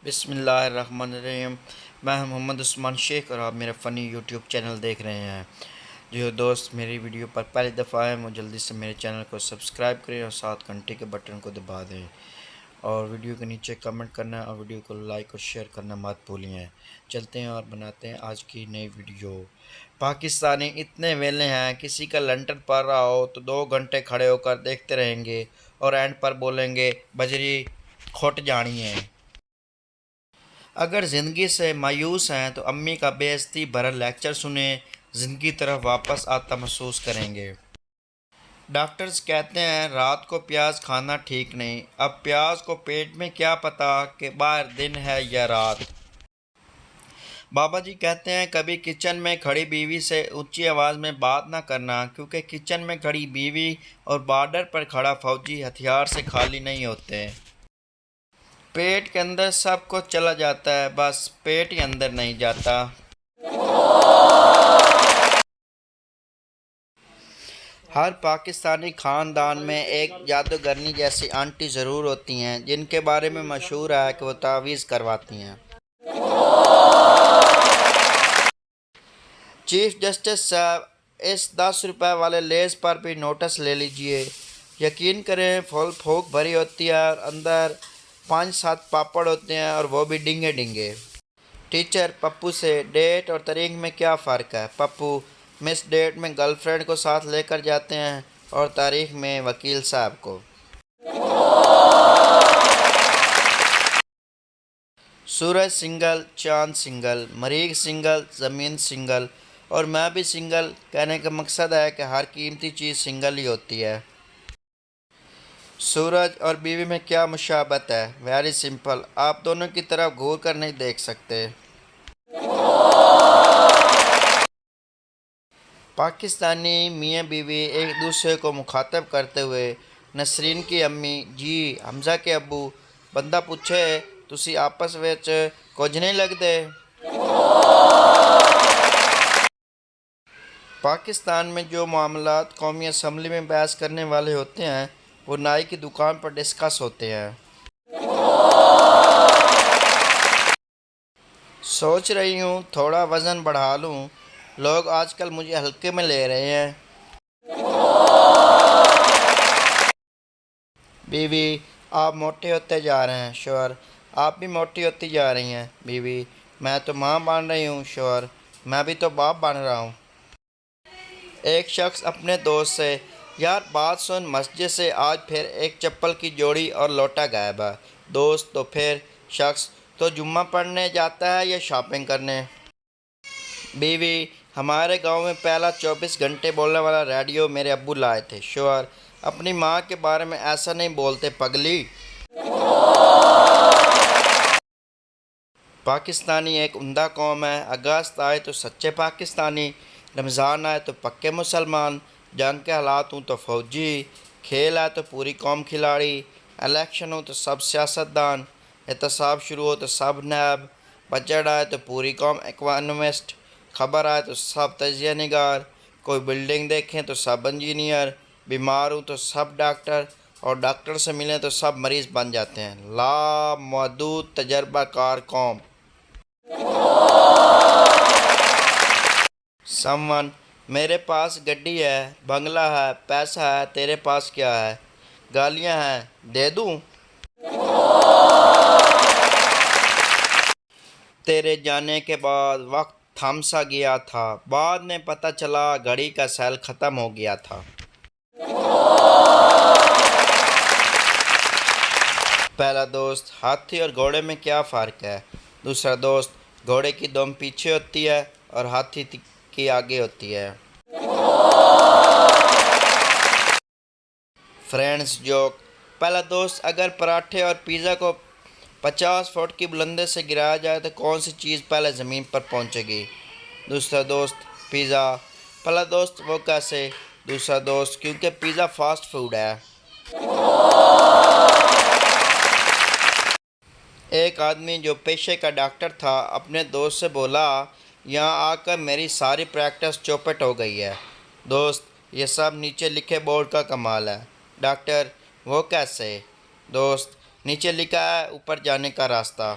बिस्मिल्लाहिर्रहमानिर्रहीम। मैं मोहम्मद उस्मान शेख और आप मेरा फ़नी यूट्यूब चैनल देख रहे हैं। जो दोस्त मेरी वीडियो पर पहली दफ़ा है वो जल्दी से मेरे चैनल को सब्सक्राइब करें और साथ घंटे के बटन को दबा दें और वीडियो के नीचे कमेंट करना और वीडियो को लाइक और शेयर करना मत भूलिए। चलते हैं और बनाते हैं आज की नई वीडियो। पाकिस्तानी इतने वेले हैं, किसी का लंटन पड़ रहा हो तो 2 घंटे खड़े होकर देखते रहेंगे और एंड पर बोलेंगे बजरी खुट जानी है। अगर ज़िंदगी से मायूस हैं तो अम्मी का बेइज्जती भरा लेक्चर सुने, ज़िंदगी तरफ वापस आता महसूस करेंगे। डॉक्टर्स कहते हैं रात को प्याज खाना ठीक नहीं। अब प्याज को पेट में क्या पता कि बाहर दिन है या रात। बाबा जी कहते हैं कभी किचन में खड़ी बीवी से ऊंची आवाज़ में बात ना करना, क्योंकि किचन में खड़ी बीवी और बॉर्डर पर खड़ा फौजी हथियार से खाली नहीं होते। पेट के अंदर सब कुछ चला जाता है, बस पेट ही अंदर नहीं जाता। हर पाकिस्तानी ख़ानदान में एक जादूगरनी जैसी आंटी ज़रूर होती हैं जिनके बारे में मशहूर है कि वो तावीज़ करवाती हैं। चीफ जस्टिस साहब, इस 10 रुपए वाले लेज़ पर भी नोटिस ले लीजिए। यकीन करें फुल फूक भरी होती है और अंदर 5-7 पापड़ होते हैं और वो भी डिंगे डिंगे। टीचर पप्पू से डेट और तारीख में क्या फ़र्क है? पप्पू, मिस डेट में गर्लफ्रेंड को साथ लेकर जाते हैं और तारीख में वकील साहब को। सूरज सिंगल, चांद सिंगल, मरीख सिंगल, ज़मीन सिंगल और मैं भी सिंगल। कहने का मकसद है कि हर कीमती चीज़ सिंगल ही होती है। सूरज और बीवी में क्या मुशाबत है? वेरी सिंपल, आप दोनों की तरफ घूर कर नहीं देख सकते। पाकिस्तानी मियाँ बीवी एक दूसरे को मुखातब करते हुए। नसरीन की अम्मी, जी हमजा के अब्बू, बंदा पूछे तुसी आपस विच कुछ नहीं लगदे। पाकिस्तान में जो मामलात कौमी असम्बली में बहस करने वाले होते हैं वो नाई की दुकान पर डिस्कस होते हैं। सोच रही हूँ थोड़ा वज़न बढ़ा लूँ, लोग आजकल मुझे हल्के में ले रहे हैं। बीवी, आप मोटे होते जा रहे हैं। शोहर, आप भी मोटी होती जा रही हैं। बीवी, मैं तो माँ बन रही हूँ। शोहर, मैं भी तो बाप बन रहा हूँ। एक शख्स अपने दोस्त से, यार बात सुन, मस्जिद से आज फिर एक चप्पल की जोड़ी और लोटा गायब है। दोस्त, तो फिर? शख्स, तो जुम्मा पढ़ने जाता है या शॉपिंग करने? बीवी, हमारे गांव में पहला 24 घंटे बोलने वाला रेडियो मेरे अब्बू लाए थे। शोहर, अपनी माँ के बारे में ऐसा नहीं बोलते पगली। पाकिस्तानी एक उम्दा कौम है। अगस्त आए तो सच्चे पाकिस्तानी, रमज़ान आए तो पक्के मुसलमान, जंग के हालात हों तो फ़ौजी, खेल आए तो पूरी कौम खिलाड़ी, इलेक्शन हो तो सब सियासतदान, एहतसाब शुरू हो तो सब नैब, बजट आए तो पूरी कौम इकोनॉमिस्ट, खबर आए तो सब तजिया निगार, कोई बिल्डिंग देखें तो सब इंजीनियर, बीमार हूँ तो सब डॉक्टर और डॉक्टर से मिलें तो सब मरीज़ बन जाते हैं। लामहदूद तजर्बाकार कौम। समवन, मेरे पास गड्डी है, बंगला है, पैसा है, तेरे पास क्या है? गालियां हैं, दे दूं? तेरे जाने के बाद वक्त थम सा गया था, बाद में पता चला घड़ी का सेल ख़त्म हो गया था। पहला दोस्त, हाथी और घोड़े में क्या फ़र्क है? दूसरा दोस्त, घोड़े की दुम पीछे होती है और हाथी की आगे होती है। Friends joke. पहला दोस्त, अगर पराठे और पिज़्ज़ा को 50 फुट की बुलंदी से गिराया जाए तो कौन सी चीज़ पहले ज़मीन पर पहुंचेगी? दूसरा दोस्त, पिज़्ज़ा। पहला दोस्त, वो कैसे? दूसरा दोस्त, क्योंकि पिज़्ज़ा फास्ट फूड है। एक आदमी जो पेशे का डॉक्टर था अपने दोस्त से बोला, यहाँ आकर मेरी सारी प्रैक्टिस चौपट हो गई है। दोस्त, ये सब नीचे लिखे बोर्ड का कमाल है। डॉक्टर, वो कैसे? दोस्त, नीचे लिखा है ऊपर जाने का रास्ता।